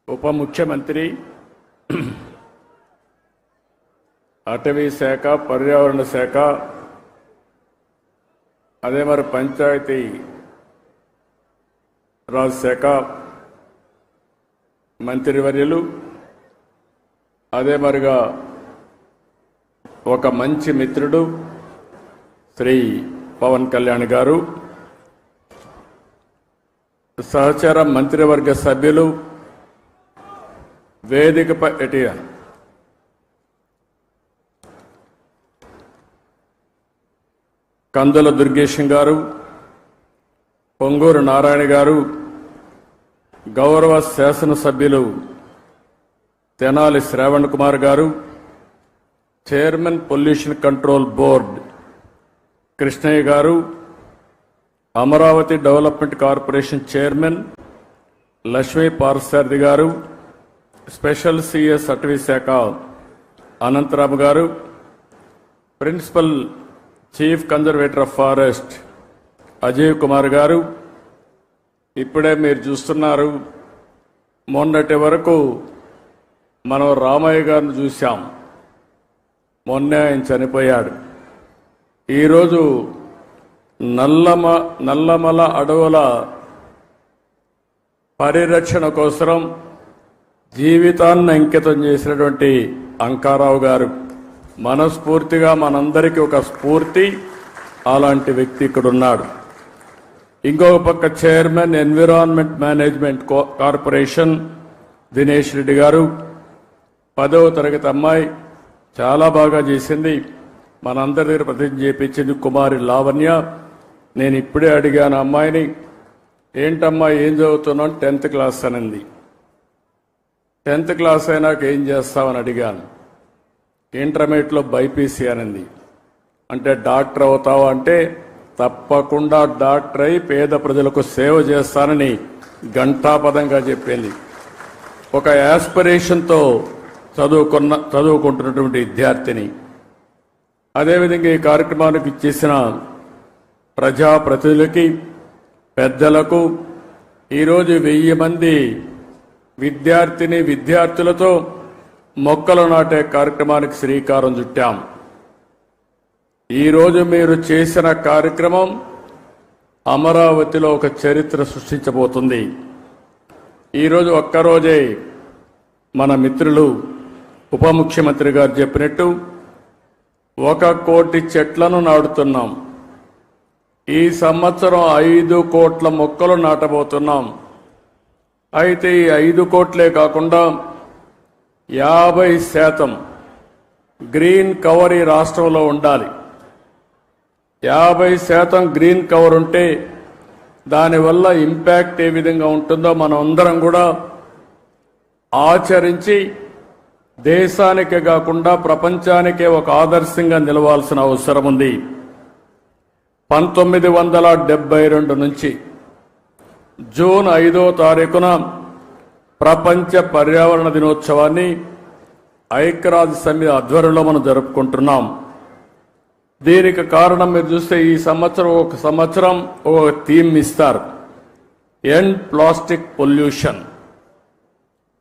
ఉప ముఖ్యమంత్రి అటవీ శాఖ, పర్యావరణ శాఖ, అదే మరి పంచాయతీ రాజ్ శాఖ మంత్రివర్యులు, అదే మరిగా ఒక మంచి మిత్రుడు శ్రీ పవన్ కళ్యాణ్ గారు, సహచర మంత్రివర్గ సభ్యులు, వేదికపై కందుల దుర్గేశం గారు, పొంగూరు నారాయణ గారు, గౌరవ శాసనసభ్యులు తెనాలి శ్రావణ్ కుమార్ గారు, chairman pollution control board Krishnaiah గారు, Amaravati development corporation chairman Lakshmi Parthasarathi గారు, స్పెషల్ సిఎస్ అటవీ శాఖ అనంతరాము గారు, principal chief conservator of forest Ajay Kumar గారు. ఇప్పుడే మీరు చూస్తున్నారు, మొన్నటి వరకు మనం రామయ్య గారిని చూశాం, మొన్నే ఆయన చనిపోయాడు. ఈరోజు నల్లమల అడవుల పరిరక్షణ కోసం జీవితాన్ని అంకితం చేసినటువంటి అంకారావు గారు మనస్ఫూర్తిగా మనందరికీ ఒక స్ఫూర్తి. అలాంటి వ్యక్తి ఇక్కడ ఉన్నాడు. ఇంకొక పక్క chairman environment management corporation Dinesh Reddy గారు, 10వ తరగతి అమ్మాయి, చాలా బాగా చేసింది, మనందరి దగ్గర ప్రతిజ్ఞ చేయించింది కుమారి లావణ్య. నేను ఇప్పుడే అడిగాను అమ్మాయిని, ఏంటమ్మా ఏం చదువుతున్నావు? 10th క్లాస్ అనింది. 10th క్లాస్ అయినాక ఏం చేస్తామని అడిగాను. ఇంటర్మీడియట్లో బైపీసీ అనింది. అంటే డాక్టర్ అవుతావా అంటే, తప్పకుండా డాక్టర్ అయి పేద ప్రజలకు సేవ చేస్తానని ఘంటాపదంగా చెప్పింది. ఒక యాస్పిరేషన్తో చదువుకుంటున్నటువంటి విద్యార్థిని. అదేవిధంగా ఈ కార్యక్రమానికి ఇచ్చేసిన ప్రజాప్రతినిధులకి, పెద్దలకు, ఈరోజు 1000 మంది విద్యార్థులతో మొక్కలు నాటే కార్యక్రమానికి శ్రీకారం చుట్టాం. ఈరోజు మీరు చేసిన కార్యక్రమం అమరావతిలో ఒక చరిత్ర సృష్టించబోతుంది. ఈరోజు ఒక్కరోజే మన మిత్రులు ఉప ముఖ్యమంత్రి గారు చెప్పినట్టు 1 కోటి చెట్లను నాటుతున్నాం. ఈ సంవత్సరం 5 కోట్ల మొక్కలు నాటబోతున్నాం. అయితే ఈ 5 కోట్లే కాకుండా 50% గ్రీన్ కవర్ ఈ రాష్ట్రంలో ఉండాలి. 50% గ్రీన్ కవర్ ఉంటే దానివల్ల ఇంపాక్ట్ ఏ విధంగా ఉంటుందో మనం అందరం కూడా ఆచరించి దేశానికే కాకుండా ప్రపంచానికే ఒక ఆదర్శంగా నిలవాల్సిన అవసరం ఉంది. 1972 నుంచి జూన్ 5వ తారీఖున ప్రపంచ పర్యావరణ దినోత్సవాన్ని ఐక్యరాజ్య సమితి ఆధ్వర్యంలో మనం జరుపుకుంటున్నాం. దీనికి కారణం మీరు చూస్తే ఈ సంవత్సరం ఒక థీమ్ ఇస్తారు, ఎండ్ ప్లాస్టిక్ పొల్యూషన్.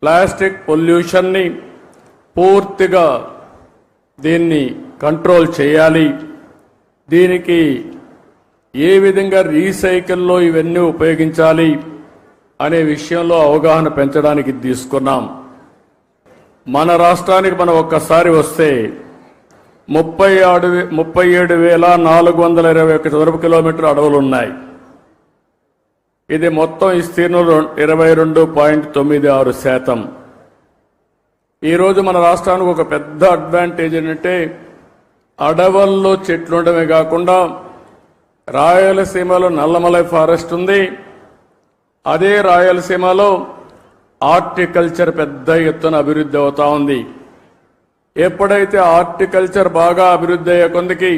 ప్లాస్టిక్ పొల్యూషన్ని పూర్తిగా దీన్ని కంట్రోల్ చేయాలి. దీనికి ఏ విధంగా రీసైకిల్లో ఇవన్నీ ఉపయోగించాలి అనే విషయంలో అవగాహన పెంచడానికి తీసుకున్నాం. మన రాష్ట్రానికి మనం ఒక్కసారి వస్తే 37,421 చదరపు కిలోమీటర్ల అడవులు ఉన్నాయి. ఇది మొత్తం విస్తీర్ణంలో 22.96%. ఈరోజు మన రాష్ట్రానికి ఒక పెద్ద అడ్వాంటేజ్ ఏంటంటే, అడవుల్లో చెట్లు ఉండడమే కాకుండా రాయలసీమలో నల్లమలై ఫారెస్ట్ ఉంది. అదే రాయలసీమలో హార్టికల్చర్ పెద్ద ఎత్తున అభివృద్ధి అవుతా ఉంది. ఎప్పుడైతే హార్టికల్చర్ బాగా అభివృద్ధి అయ్యే కొందికి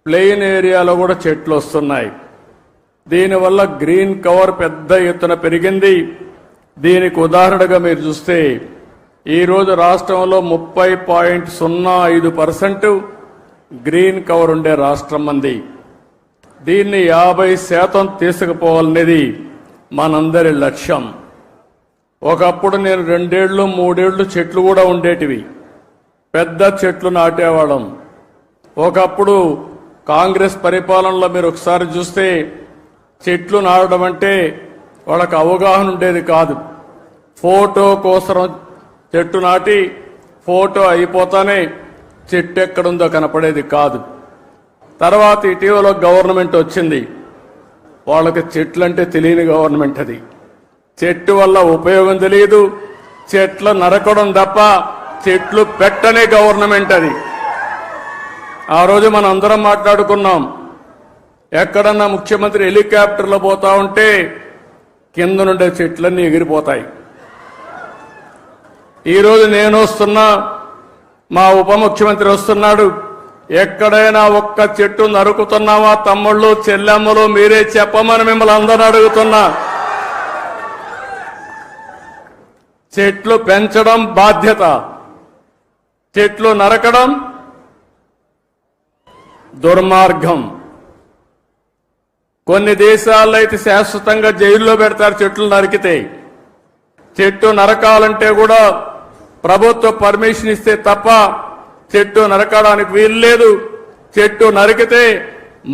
ప్లెయిన్ ఏరియాలో కూడా చెట్లు వస్తున్నాయి. దీనివల్ల గ్రీన్ కవర్ పెద్ద ఎత్తున పెరిగింది. దీనికి ఉదాహరణగా మీరు చూస్తే ఈరోజు రాష్ట్రంలో 30.05% గ్రీన్ కవర్ ఉండే రాష్ట్రం మంది. దీన్ని 50% తీసుకుపోవాలనేది మనందరి లక్ష్యం. ఒకప్పుడు నేను 2 ఏళ్ళు 3 ఏళ్ళు చెట్లు కూడా ఉండేటివి. పెద్ద చెట్లు నాటేవాళ్ళం. ఒకప్పుడు కాంగ్రెస్ పరిపాలనలో మీరు ఒకసారి చూస్తే చెట్లు నాటడం అంటే వాళ్ళకి అవగాహన ఉండేది కాదు. ఫోటో కోసం చెట్టు నాటి ఫోటో అయిపోతానే చెట్టు ఎక్కడుందో కనపడేది కాదు. తర్వాత ఇటీవల గవర్నమెంట్ వచ్చింది. వాళ్ళకి చెట్లు అంటే తెలియని గవర్నమెంట్ అది. చెట్టు వల్ల ఉపయోగం తెలియదు, చెట్లు నరకడం తప్ప చెట్లు పెట్టనే గవర్నమెంట్ అది. ఆ రోజు మనం అందరం మాట్లాడుకున్నాం. ఎక్కడన్నా ముఖ్యమంత్రి హెలికాప్టర్లో పోతా ఉంటే కింద నుండే చెట్లన్నీ ఎగిరిపోతాయి. ఈరోజు నేను వస్తున్నా, మా ఉప ముఖ్యమంత్రి వస్తున్నాడు. ఎక్కడైనా ఒక్క చెట్టు నరుకుతున్నావా తమ్ముళ్ళు చెల్లెమ్మలు మీరే చెప్పమని మిమ్మల్ని అందరూ అడుగుతున్నా. చెట్లు పెంచడం బాధ్యత, చెట్లు నరకడం దుర్మార్గం. కొన్ని దేశాల్లో అయితే శాశ్వతంగా జైల్లో పెడతారు చెట్లు నరికితే. చెట్టు నరకాలంటే కూడా ప్రభుత్వ పర్మిషన్ ఇస్తే తప్ప చెట్టు నరకడానికి వీల్లేదు. చెట్టు నరికితే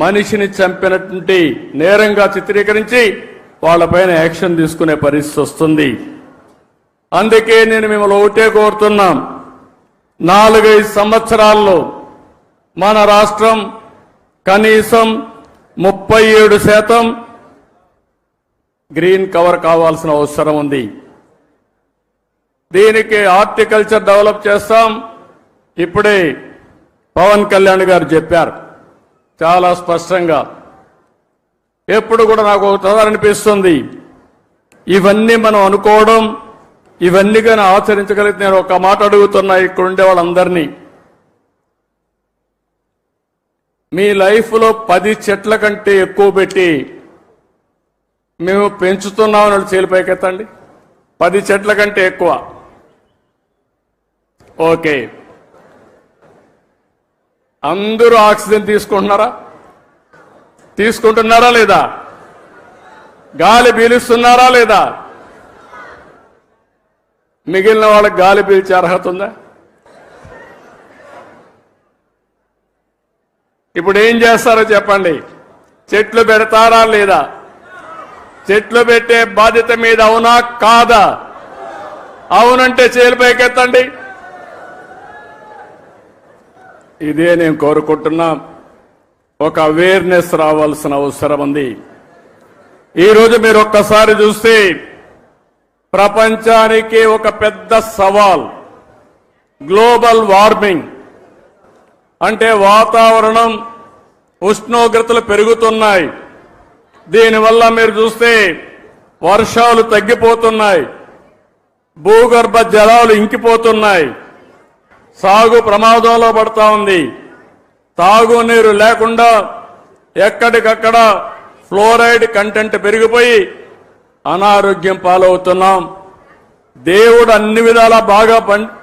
మనిషిని చంపినటువంటి నేరంగా చిత్రీకరించి వాళ్ళపైన యాక్షన్ తీసుకునే పరిస్థితి వస్తుంది. అందుకే నేను మిమ్మల్ని ఒకటే కోరుతున్నాం, 4-5 సంవత్సరాల్లో మన రాష్ట్రం కనీసం 37% గ్రీన్ కవర్ కావాల్సిన అవసరం ఉంది. దీనికి హార్టికల్చర్ డెవలప్ చేస్తాం. ఇప్పుడే పవన్ కళ్యాణ్ గారు చెప్పారు చాలా స్పష్టంగా. ఎప్పుడు కూడా నాకు ఒక అనిపిస్తుంది, ఇవన్నీ మనం అనుకోవడం, ఇవన్నీ కానీ ఆచరించగలిగితే నేను ఒక మాట అడుగుతున్నా ఇక్కడ ఉండే వాళ్ళందరినీ, మీ లైఫ్లో 10 చెట్ల కంటే ఎక్కువ పెట్టి మేము పెంచుతున్నామని చేలిపైకెత్తండి. 10 చెట్ల కంటే ఎక్కువ. ఓకే, అందరూ ఆక్సిజన్ తీసుకుంటున్నారా లేదా? గాలి పీలుస్తున్నారా లేదా? మిగిలిన వాళ్ళకి గాలి పీల్చే అర్హత ఉందా? ఇప్పుడు ఏం చేస్తారో చెప్పండి. చెట్లు పెడతారా లేదా? చెట్లు పెట్టే బాధ్యత మీద అవునా కాదా? అవునంటే చేలిపైకెత్తండి. ఇదే నేను కోరుకుంటున్నా. ఒక అవేర్నెస్ రావాల్సిన అవసరం ఉంది. ఈరోజు మీరు ఒక్కసారి చూస్తే ప్రపంచానికి ఒక పెద్ద సవాల్ గ్లోబల్ వార్మింగ్. అంటే వాతావరణం ఉష్ణోగ్రతలు పెరుగుతున్నాయి. దీనివల్ల మీరు చూస్తే వర్షాలు తగ్గిపోతున్నాయి, భూగర్భ జలాలు ఇంకిపోతున్నాయి, సాగు ప్రమాదంలో పడతా ఉంది. తాగునీరు లేకుండా ఎక్కడికక్కడ ఫ్లోరైడ్ కంటెంట్ పెరిగిపోయి అనారోగ్యం పాలవుతున్నాం. దేవుడు అన్ని విధాలా బాగా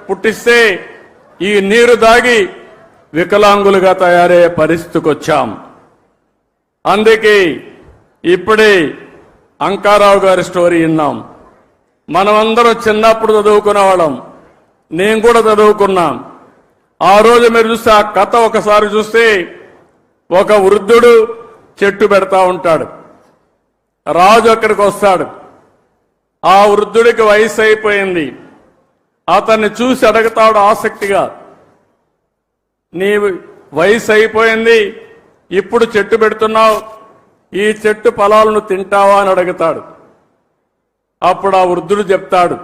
పుట్టిస్తే ఈ నీరు దాగి వికలాంగులుగా తయారయ్యే పరిస్థితికి వచ్చాం. అందుకే ఇప్పుడే అంకారావు గారి స్టోరీ విన్నాం. మనమందరం చిన్నప్పుడు చదువుకునే వాళ్ళం, నేను కూడా చదువుకున్నాం. ఆ రోజు మీరు చూస్తే ఆ కథ ఒకసారి చూస్తే ఒక వృద్ధుడు చెట్టు పెడతా ఉంటాడు. రాజు అక్కడికి వస్తాడు. ఆ వృద్ధుడికి వయసు అయిపోయింది. అతన్ని చూసి అడుగుతాడు ఆసక్తిగా, నీ వయసు అయిపోయింది, ఇప్పుడు చెట్టు పెడుతున్నావు, ఈ చెట్టు ఫలాలను తింటావా అని అడుగుతాడు. అప్పుడు ఆ వృద్ధుడు చెప్తాడు,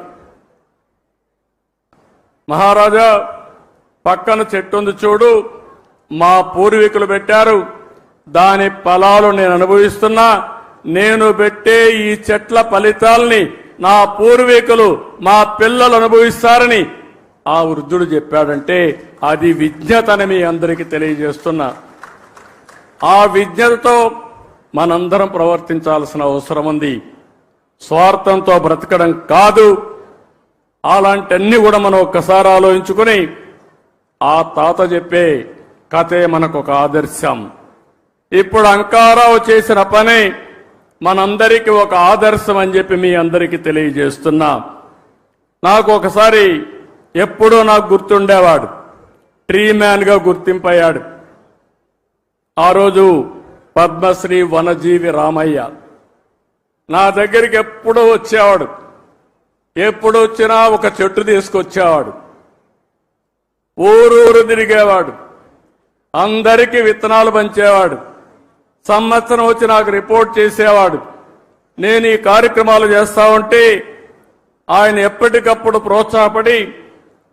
మహారాజా పక్కన చెట్టు ఉంది చూడు, మా పూర్వీకులు పెట్టారు, దాని ఫలాలు నేను అనుభవిస్తున్నా, నేను పెట్టే ఈ చెట్ల ఫలితాల్ని నా పూర్వీకులు మా పిల్లలు అనుభవిస్తారని ఆ వృద్ధుడు చెప్పాడంటే అది విజ్ఞతని మీ అందరికీ తెలియజేస్తున్నా. ఆ విజ్ఞతతో మనందరం ప్రవర్తించాల్సిన అవసరం ఉంది. స్వార్థంతో బ్రతకడం కాదు. అలాంటివన్నీ కూడా మనం ఒక్కసారి ఆలోచించుకుని ఆ తాత చెప్పే కథే మనకు ఒక ఆదర్శం. ఇప్పుడు అంకారావు చేసిన పని మనందరికీ ఒక ఆదర్శం అని చెప్పి మీ అందరికీ తెలియజేస్తున్నా. నాకు ఒకసారి ఎప్పుడూ నాకు గుర్తుండేవాడు, ట్రీ మ్యాన్గా గుర్తింపయ్యాడు. ఆ రోజు పద్మశ్రీ వనజీవి రామయ్య నా దగ్గరికి ఎప్పుడూ వచ్చేవాడు. ఎప్పుడు వచ్చినా ఒక చెట్టు తీసుకొచ్చేవాడు. ఊరూరు తిరిగేవాడు. అందరికీ విత్తనాలు పంచేవాడు. సంవత్సరం వచ్చి నాకు రిపోర్ట్ చేసేవాడు. నేను ఈ కార్యక్రమాలు చేస్తా ఉంటే ఆయన ఎప్పటికప్పుడు ప్రోత్సాహపడి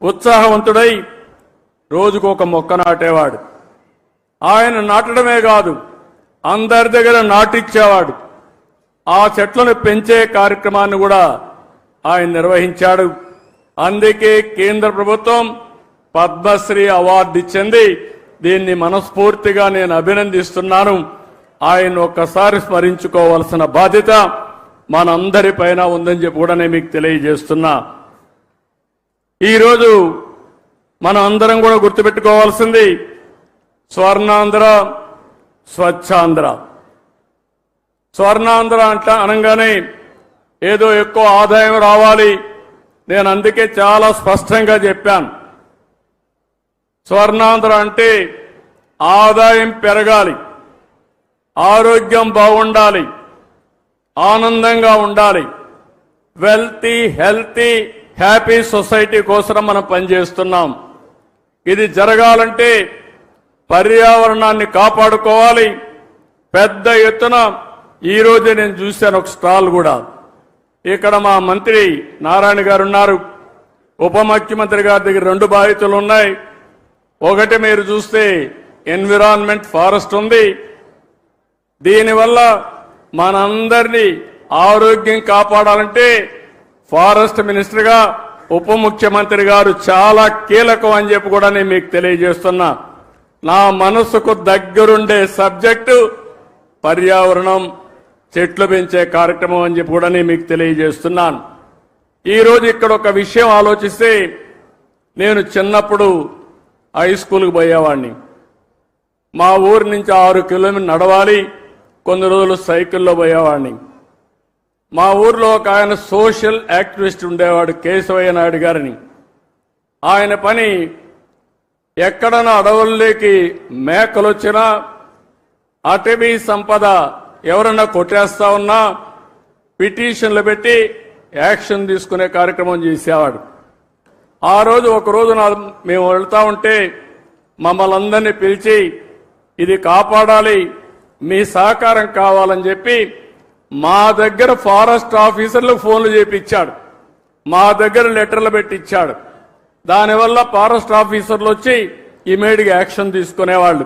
ఉత్సాహవంతుడై రోజుకు ఒక మొక్క నాటేవాడు. ఆయన నాటడమే కాదు, అందరి దగ్గర నాటిచ్చేవాడు. ఆ చెట్లను పెంచే కార్యక్రమాన్ని కూడా ఆయన నిర్వహించాడు. అందుకే కేంద్ర ప్రభుత్వం పద్మశ్రీ అవార్డు ఇచ్చింది. దీన్ని మనస్ఫూర్తిగా నేను అభినందిస్తున్నాను. ఆయన ఒక్కసారి స్మరించుకోవాల్సిన బాధ్యత మనందరిపైన ఉందని చెప్పి కూడా నేను మీకు తెలియజేస్తున్నా. ఈరోజు మనం అందరం కూడా గుర్తుపెట్టుకోవాల్సింది స్వర్ణాంధ్ర, స్వచ్ఛాంధ్ర. స్వర్ణాంధ్ర అనగానే ఏదో ఎక్కువ ఆదాయం రావాలి. నేను అందుకే చాలా స్పష్టంగా చెప్పాను. స్వర్ణాంధ్ర అంటే ఆదాయం పెరగాలి, ఆరోగ్యం బాగుండాలి, ఆనందంగా ఉండాలి. వెల్తీ, హెల్తీ, హ్యాపీ సొసైటీ కోసం మనం పనిచేస్తున్నాం. ఇది జరగాలంటే పర్యావరణాన్ని కాపాడుకోవాలి. పెద్ద ఎత్తున ఈరోజే నేను చూశాను ఒక స్టాల్ కూడా. ఇక్కడ మా మంత్రి నారాయణ గారు ఉన్నారు. ఉప ముఖ్యమంత్రి గారి దగ్గర 2 బాధ్యతలు ఉన్నాయి. ఒకటి మీరు చూస్తే ఎన్విరాన్మెంట్, ఫారెస్ట్ ఉంది. దీనివల్ల మనందరినీ ఆరోగ్యం కాపాడాలంటే ఫారెస్ట్ మినిస్టర్గా ఉప ముఖ్యమంత్రి గారు చాలా కీలకం అని చెప్పి కూడా నేను మీకు తెలియజేస్తున్నా. నా మనసుకు దగ్గరుండే సబ్జెక్టు పర్యావరణం, చెట్లు పెంచే కార్యక్రమం అని చెప్పి కూడా నేను మీకు తెలియజేస్తున్నాను. ఈరోజు ఇక్కడ ఒక విషయం ఆలోచిస్తే, నేను చిన్నప్పుడు హై స్కూల్కి పోయేవాడిని. మా ఊరి నుంచి 6 కిలోమీటర్లు నడవాలి, కొన్ని రోజులు సైకిల్లో పోయేవాడిని. మా ఊర్లో ఒక ఆయన సోషల్ యాక్టివిస్ట్ ఉండేవాడు, కేశవయ్య నాయుడు గారిని. ఆయన పని ఎక్కడన్నా అడవుల్లోకి మేకలు వచ్చినా, అటవీ సంపద ఎవరన్నా కొట్టేస్తా ఉన్నా పిటిషన్లు పెట్టి యాక్షన్ తీసుకునే కార్యక్రమం చేసేవాడు. ఆ రోజు ఒకరోజు మేము వెళ్తా ఉంటే మమ్మల్ని అందరినీ పిలిచి ఇది కాపాడాలి, మీ సహకారం కావాలని చెప్పి మా దగ్గర ఫారెస్ట్ ఆఫీసర్లకు ఫోన్లు చేపించాడు, మా దగ్గర లెటర్లు పెట్టించాడు. దానివల్ల ఫారెస్ట్ ఆఫీసర్లు వచ్చి ఇమీడియట్గా యాక్షన్ తీసుకునేవాళ్ళు.